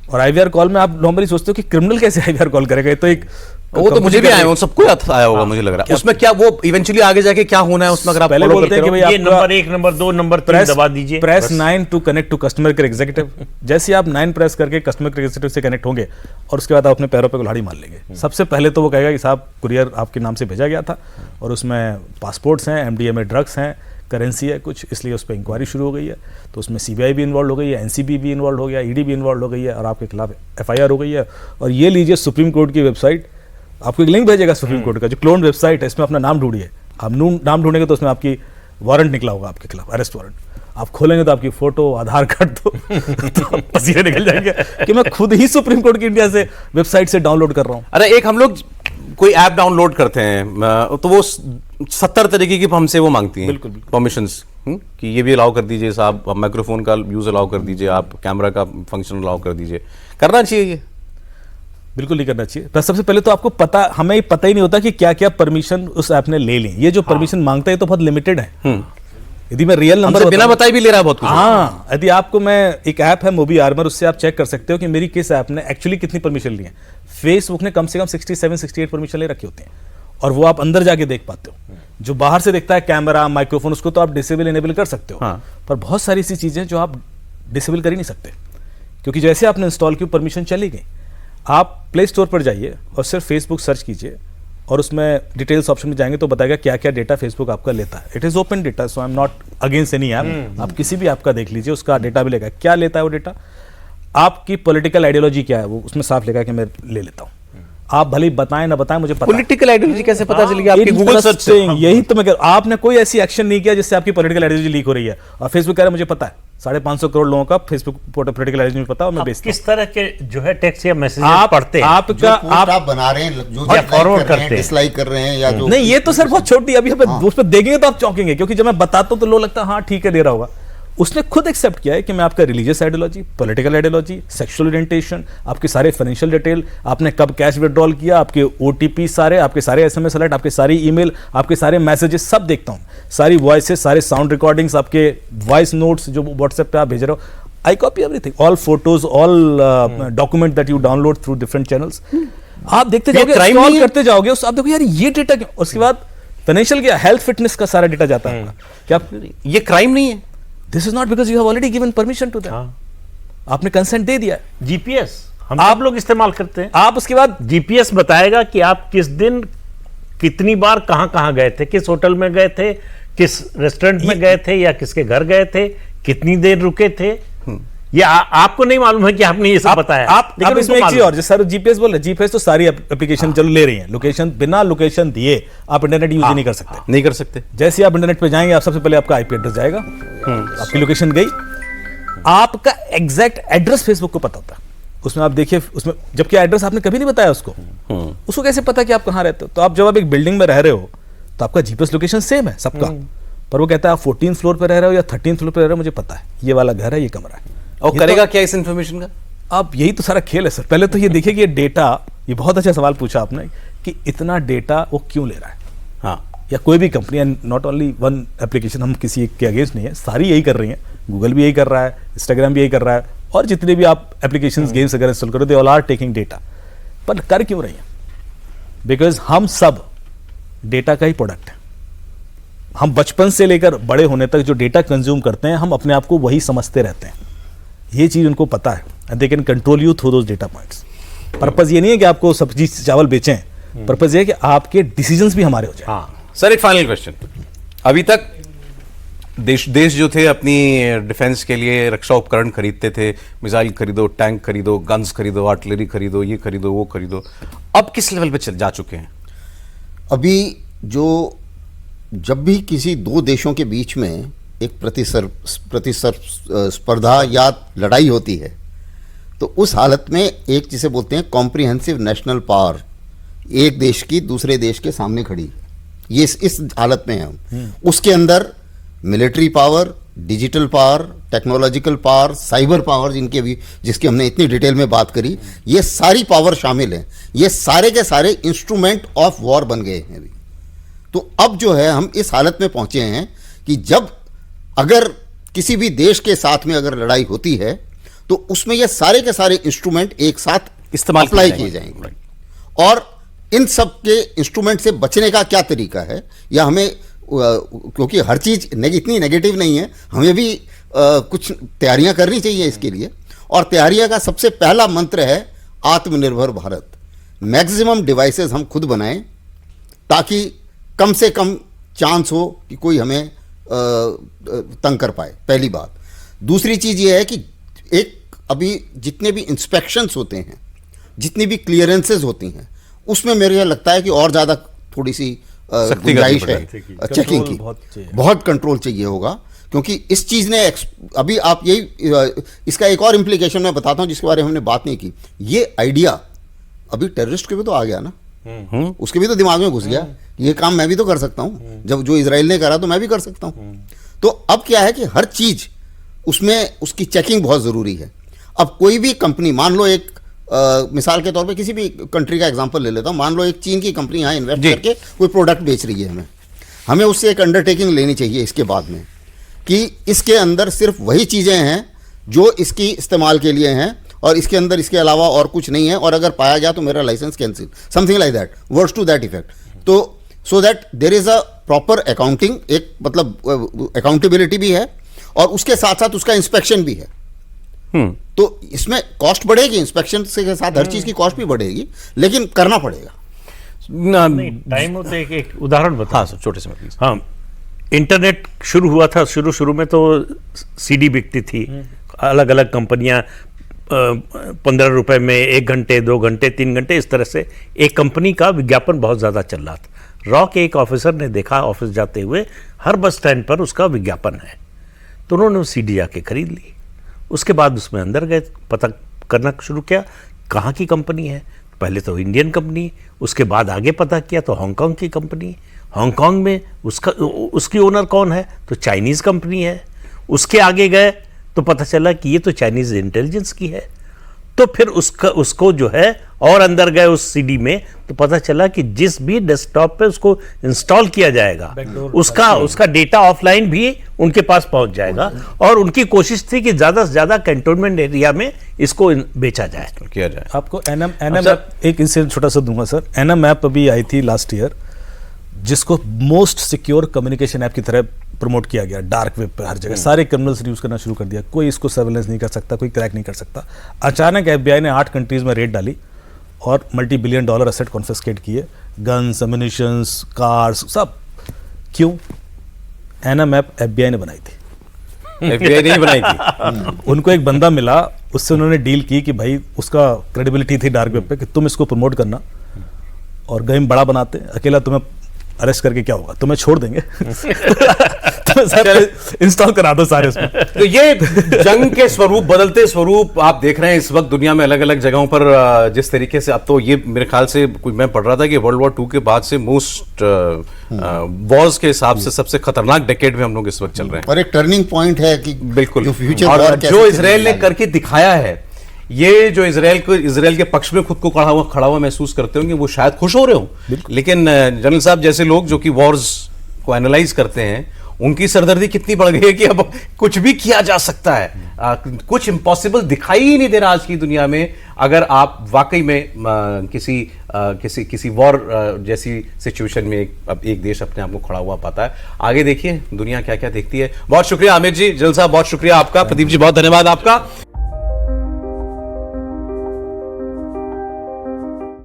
और IVR कॉल में आप नॉर्मली सोचते हो कि क्रिमिनल कैसे IVR कॉल करेगा, ये तो एक वो तो मुझे भी आया, वो सबको आया होगा मुझे लग रहा है। उसमें क्या वो इवेंचुअली आगे जाके क्या होना है उसमें, अगर आप पहले follow बोलते हैं करते कि रहो। भाई ये आपका नंबर 1, नंबर 2, नंबर 3 दबा दीजिए, प्रेस बस। 9 to connect to customer care executive. जैसे आप 9 प्रेस करके कस्टमर केयर एग्जीक्यूटिव से कनेक्ट होंगे और उसके बाद आप अपने पैरों पे कुल्हाड़ी मार लेंगे। सबसे पहले तो वो कहेगा कि साहब कुरियर आपके नाम से भेजा गया था और उसमें पासपोर्ट्स हैं, MDMA ड्रग्स हैं, करेंसी है कुछ, इसलिए उस पर इंक्वायरी शुरू हो गई है। तो उसमें CBI भी इन्वॉल्व हो गई है, NCB भी इन्वॉल्व हो गया, ED भी इन्वॉल्व हो गई है और आपके खिलाफ FIR हो गई है। और ये लीजिए सुप्रीम कोर्ट की वेबसाइट, आपको एक लिंक भेजेगा सुप्रीम कोर्ट का, जो क्लोन वेबसाइट है, इसमें अपना नाम ढूंढिए। आप नाम ढूंढेंगे तो उसमें आपकी वारंट निकला होगा आपके खिलाफ, अरेस्ट वारंट। आप खोलेंगे तो आपकी फोटो, आधार कार्ड तो पसीने निकल जाएंगे कि मैं खुद ही सुप्रीम कोर्ट की इंडिया से वेबसाइट से डाउनलोड कर रहा हूँ। अरे एक हम लोग कोई ऐप डाउनलोड करते हैं तो वो 70 तरीके की हमसे वो मांगती हैं बिल्कुल। परमिशंस, कि ये भी अलाउ कर दीजिए साहब, आप माइक्रोफोन का यूज अलाउ कर दीजिए, आप कैमरा का फंक्शन अलाउ कर दीजिए। करना चाहिए ये? बिल्कुल नहीं करना चाहिए। तो सबसे पहले तो आपको पता, हमें पता ही नहीं होता कि क्या क्या परमिशन उस ऐप ने ले ली। ये जो परमिशन मांगता है तो बहुत लिमिटेड है। यदि मैं रियल नंबर बिना बताए भी ले रहा है बहुत कुछ। हाँ, यदि आपको मैं एक ऐप है मोबी आर्मर, उससे आप चेक कर सकते हो कि मेरी किस ऐप ने एक्चुअली कितनी परमिशन ली है। फेसबुक ने कम से कम 67-68 परमिशन ले रखी होती हैं और वो आप अंदर जाके देख पाते हो। जो बाहर से दिखता है कैमरा, माइक्रोफोन, उसको तो आप डिसेबल इनेबल कर सकते हो। हाँ। पर बहुत सारी ऐसी चीजें जो आप डिसेबल कर ही नहीं सकते, क्योंकि जैसे आपने इंस्टॉल की परमिशन चली गई। आप प्ले स्टोर पर जाइए और सिर्फ फेसबुक सर्च कीजिए और उसमें डिटेल्स ऑप्शन में जाएंगे तो बताएगा क्या क्या डेटा फेसबुक आपका लेता है। It is open data, so I am not against any app. आप किसी भी ऐप का देख लीजिए, उसका डेटा भी लेगा। क्या लेता है वो डेटा? आपकी पॉलिटिकल आइडियोलॉजी क्या है वो उसमें साफ लिखा है कि मैं ले लेता हूँ। आप भले बताएं ना बताएं, मुझे पता है। पॉलिटिकल आइडियोलॉजी कैसे पता चलेगी आपकी गूगल सर्च से? यही तो मैं कह रहा हूं। आपने कोई ऐसी एक्शन नहीं किया जिससे आपकी पॉलिटिकल आइडियोलॉजी लीक हो रही है और फेसबुक कह रहा है मुझे पता है। 550 करोड़ लोगों का फेसबुक पॉलिटिकल आइडियोलॉजी पता है और मैं आप बेचता हूं। किस तरह के जो है टेक्स्ट या मैसेज आप पढ़ते हैं? आपका आप बना रहे हैं, जो या forward करते हैं। डिसलाइक कर रहे हैं या जो नहीं, ये तो सर बहुत छोटी, अभी उस पर देखेंगे तो आप चौंकेंगे, क्योंकि जब मैं बताता हूं तो लोग लगता है हाँ ठीक है ले रहा होगा। उसने खुद एक्सेप्ट किया है कि मैं आपका religious ideology, political ideology, sexual orientation, आपके सारे फाइनेंशियल डिटेल, आपने कब कैश विड्रॉल किया, आपके OTP सारे, आपके सारे SMS अलर्ट, आपके सारी ईमेल, आपके सारे मैसेजेस सब देखता हूं, सारी वॉइसेस, सारे साउंड रिकॉर्डिंग्स, आपके वॉइस नोट्स जो व्हाट्सएप पे आप भेज रहे हो, I copy everything, all photos, all document that you download through different channels. आप देखते जाओगे, crime स्क्रॉल नहीं है? करते जाओगे, आप देखो यार ये डेटा क्यों। उसके बाद फाइनेंशियल क्या, हेल्थ फिटनेस का सारा डेटा जाता है क्या। ये क्राइम नहीं है? This is not because you have already given permission to that. आपने कंसेंट दे दिया है। GPS हम आप लोग इस्तेमाल करते हैं। आप उसके बाद GPS बताएगा कि आप किस दिन कितनी बार कहां कहां गए थे, किस होटल में गए थे, किस रेस्टोरेंट में गए थे या किसके घर गए थे, कितनी देर रुके थे। ये आपको नहीं मालूम है कि आपने ये सब बताया। आप लेकिन इसमें उनको एक चीज मालूम और, जैसे सर जीपीएस बोल रहे, जीपीएस तो सारी एप्लीकेशन चलो ले रही हैं। लोकेशन, बिना लोकेशन दिए आप इंटरनेट यूज नहीं कर सकते। नहीं कर सकते। जैसे आप इंटरनेट पे जाएंगे, आप सबसे पहले आपका आईपी एड्रेस जाएगा, आपकी लोकेशन गई, आपका एग्जैक्ट एड्रेस फेसबुक को पता होता है। उसमें आप देखिए, उसमें जबकि एड्रेस आपने कभी नहीं बताया उसको कैसे पता कि आप कहाँ रहते हो। तो आप जब आप एक बिल्डिंग में रह रहे हो तो आपका जीपीएस लोकेशन सेम है सबका, पर वो कहता है आप 14th फ्लोर पे रह रहे हो या 13th फ्लोर पे रह रहे हो, मुझे पता है ये वाला घर है, ये कमरा है। और करेगा क्या इस इंफॉर्मेशन का? अब यही तो सारा खेल है सर। पहले तो ये देखिए कि ये डेटा, ये बहुत अच्छा सवाल पूछा आपने कि इतना डेटा वो क्यों ले रहा है। हाँ, या कोई भी company, and not only one application, हम किसी एक के अगेंस्ट नहीं है, सारी यही कर रही हैं। गूगल भी यही कर रहा है, इंस्टाग्राम भी यही कर रहा है, और जितने भी आप एप्लीकेशंस, गेम्स अगर इंस्टॉल करो, they all are taking data. पर कर क्यों रही हैं? बिकॉज हम सब डेटा का ही प्रोडक्ट है। हम बचपन से लेकर बड़े होने तक जो डेटा कंज्यूम करते हैं, हम अपने आप को वही समझते रहते हैं। ये चीज उनको पता है, and they can control you through those data points. Purpose ये नहीं है कि आपको सब्जी चावल बेचें, पर्पस ये है कि आपके डिसीजंस भी हमारे हो जाए। हाँ सर, एक फाइनल क्वेश्चन। अभी तक देश जो थे अपनी डिफेंस के लिए रक्षा उपकरण खरीदते थे, मिसाइल खरीदो, टैंक खरीदो, गन्स खरीदो, आर्टिलरी खरीदो, ये खरीदो, वो खरीदो, अब किस लेवल पे जा चुके हैं? अभी जब भी किसी दो देशों के बीच में एक प्रतिस्पर्धा या लड़ाई होती है, तो उस हालत में एक जिसे बोलते हैं कॉम्प्रिहेंसिव नेशनल पावर, एक देश की दूसरे देश के सामने खड़ी, ये इस हालत में है हम। उसके अंदर military power, digital power, technological power, cyber power जिसकी हमने इतनी डिटेल में बात करी, ये सारी पावर शामिल हैं। ये सारे के सारे इंस्ट्रूमेंट ऑफ वॉर बन गए हैं अभी। तो अब जो है हम इस हालत में पहुंचे हैं कि जब अगर किसी भी देश के साथ में अगर लड़ाई होती है तो उसमें ये सारे के सारे इंस्ट्रूमेंट एक साथ इस्तेमाल अप्लाई किए जाएंगे। और इन सब के इंस्ट्रूमेंट से बचने का क्या तरीका है, या हमें क्योंकि हर चीज़ इतनी नेगेटिव नहीं है, हमें भी कुछ तैयारियां करनी चाहिए इसके लिए। और तैयारियां का सबसे पहला मंत्र है आत्मनिर्भर भारत। मैक्सिमम डिवाइसेस हम खुद बनाएं ताकि कम से कम चांस हो कि कोई हमें तंग कर पाए, पहली बात। दूसरी चीज़ ये है कि एक अभी जितने भी इंस्पेक्शंस होते हैं, जितनी भी क्लियरेंसेज होती हैं, उसमें मेरे लगता है कि और ज़्यादा थोड़ी सी गुंजाइश है चेकिंग की। बहुत कंट्रोल चाहिए होगा, क्योंकि इस चीज़ ने अभी आप यही इसका एक और इम्प्लीकेशन मैं बताता हूँ जिसके बारे में हमने बात नहीं की। ये आइडिया अभी टेररिस्ट के भी तो आ गया ना, उसके भी तो दिमाग में घुस गया, ये काम मैं भी तो कर सकता हूँ, जब जो इजराइल ने करा तो मैं भी कर सकता हूँ। तो अब क्या है कि हर चीज़ उसमें उसकी चेकिंग बहुत ज़रूरी है। अब कोई भी कंपनी, मान लो एक मिसाल के तौर पे किसी भी कंट्री का एग्जांपल ले लेता हूँ, मान लो एक चीन की कंपनी यहाँ इन्वेस्ट करके कोई प्रोडक्ट बेच रही है, हमें उससे एक अंडरटेकिंग लेनी चाहिए इसके बाद में कि इसके अंदर सिर्फ वही चीज़ें हैं जो इसकी इस्तेमाल के लिए हैं और इसके अंदर इसके अलावा और कुछ नहीं है, और अगर पाया गया तो मेरा license cancel, something like that, words to that effect. तो so that there is a proper accounting, एक मतलब अकाउंटेबिलिटी भी है और उसके साथ साथ उसका इंस्पेक्शन भी है। तो इसमें कॉस्ट बढ़ेगी, इंस्पेक्शन के साथ हर चीज की कॉस्ट भी बढ़ेगी, लेकिन करना पड़ेगा। टाइम होते एक उदाहरण बता। हाँ सर, छोटे से में प्लीज। हाँ, इंटरनेट शुरू हुआ था, शुरू में तो सीडी बिकती थी, अलग अलग कंपनियां 15 रुपए में 1 घंटे 2 घंटे 3 घंटे इस तरह से एक कंपनी का विज्ञापन बहुत ज़्यादा चल रहा था। रॉ के एक ऑफिसर ने देखा ऑफिस जाते हुए हर बस स्टैंड पर उसका विज्ञापन है, तो उन्होंने वो सीडी जाके खरीद ली। उसके बाद उसमें अंदर गए, पता करना शुरू किया कहाँ की कंपनी है। पहले तो इंडियन कंपनी, उसके बाद आगे पता किया तो हांगकांग की कंपनी। हांगकांग में उसकी ओनर कौन है, तो चाइनीज़ कंपनी है। उसके आगे गए तो पता चला कि ये तो चाइनीज़ इंटेलिजेंस की है। तो फिर उसको जो है और अंदर गए उस सीडी में तो पता चला कि जिस भी डेस्कटॉप पे उसको इंस्टॉल किया जाएगा उसका डेटा ऑफलाइन भी उनके पास पहुंच जाएगा। और उनकी कोशिश थी कि ज़्यादा से ज़्यादा कैंटोनमेंट एरिया में इसको बेचा जाए, किया जाए। आपको एनएम ऐप एक इंसिडेंट छोटा सा दूंगा सर। एनएम ऐप अभी आई थी लास्ट ईयर, जिसको मोस्ट सिक्योर कम्युनिकेशन ऐप की तरह प्रमोट किया गया डार्क वेब पर हर जगह। सारे क्रिमिनल्स यूज करना शुरू कर दिया, कोई इसको सर्वेलेंस नहीं कर सकता, कोई क्रैक नहीं कर सकता। अचानक एफबीआई ने 8 कंट्रीज में रेड डाली और $multi-billion असेट कॉन्फिस्केट किए, गन्स, एम्युनिशंस, कार्स, सब। क्यों? एनएम ऐप एफबीआई ने बनाई थी, एफबीआई नहीं बनाई थी। उनको एक बंदा मिला, उससे उन्होंने डील की कि भाई उसका क्रेडिबिलिटी थी डार्क वेब पे कि तुम इसको प्रमोट करना और गेम बड़ा बनाते, अकेला तुम्हें अरेस्ट करके क्या होगा, तुम्हें छोड़ देंगे इंस्टॉल करा दो सारे उसमें। तो ये जंग के स्वरूप, बदलते स्वरूप आप देख रहे हैं इस वक्त दुनिया में अलग अलग जगहों पर। जिस तरीके से अब तो ये मेरे ख्याल से मैं पढ़ रहा था कि वर्ल्ड वॉर 2 के बाद से मोस्ट वॉर्स के हिसाब से सबसे खतरनाक डेकेड में हम लोग इस वक्त चल रहे हैं। और एक टर्निंग पॉइंट है कि बिल्कुल, फ्यूचर और जो इजराइल ने करके दिखाया है, ये जो इजराइल के पक्ष में खुद को खड़ा हुआ महसूस करते होंगे, वो शायद खुश हो रहे हो। लेकिन जनरल साहब जैसे लोग जो कि वॉर्स को एनालाइज करते हैं, उनकी सरदर्दी कितनी बढ़ गई है कि अब कुछ भी किया जा सकता है। कुछ इम्पॉसिबल दिखाई ही नहीं दे रहा आज की दुनिया में, अगर आप वाकई में किसी वॉर जैसी सिचुएशन में अब एक देश अपने आप को खड़ा हुआ पाता है। आगे देखिए दुनिया क्या क्या देखती है। बहुत शुक्रिया आमिर जी, जनरल साहब बहुत शुक्रिया आपका, प्रदीप जी बहुत धन्यवाद आपका।